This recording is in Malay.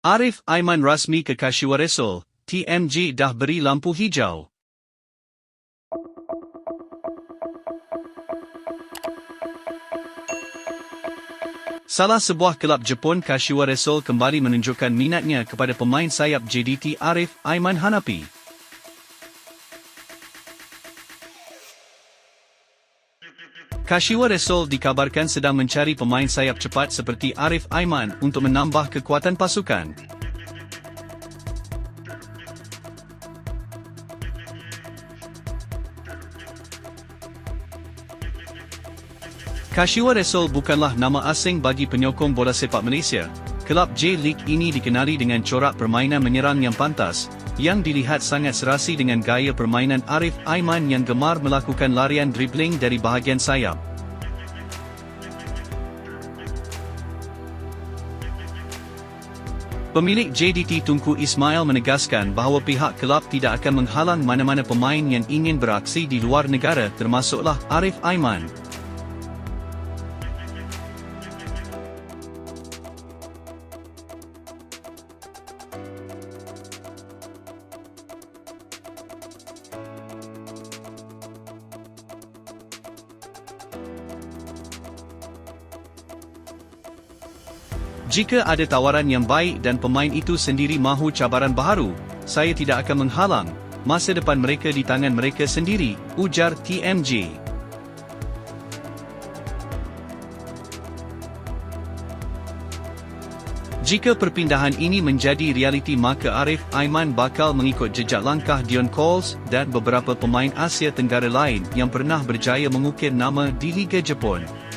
Arif Aiman rasmi ke Kashiwa Resul, TMJ dah beri lampu hijau. Salah sebuah kelab Jepun Kashiwa Resul kembali menunjukkan minatnya kepada pemain sayap JDT Arif Aiman Hanapi. Kashiwa Resul dikabarkan sedang mencari pemain sayap cepat seperti Arif Aiman untuk menambah kekuatan pasukan. Kashiwa Resul bukanlah nama asing bagi penyokong bola sepak Malaysia. Kelab J-League ini dikenali dengan corak permainan menyerang yang pantas, yang dilihat sangat serasi dengan gaya permainan Arif Aiman yang gemar melakukan larian dribling dari bahagian sayap. Pemilik JDT Tunku Ismail menegaskan bahawa pihak kelab tidak akan menghalang mana-mana pemain yang ingin beraksi di luar negara termasuklah Arif Aiman. Jika ada tawaran yang baik dan pemain itu sendiri mahu cabaran baharu, saya tidak akan menghalang. Masa depan mereka di tangan mereka sendiri, ujar TMJ. Jika perpindahan ini menjadi realiti maka Arif Aiman bakal mengikut jejak langkah Dion Coles dan beberapa pemain Asia Tenggara lain yang pernah berjaya mengukir nama di Liga Jepun.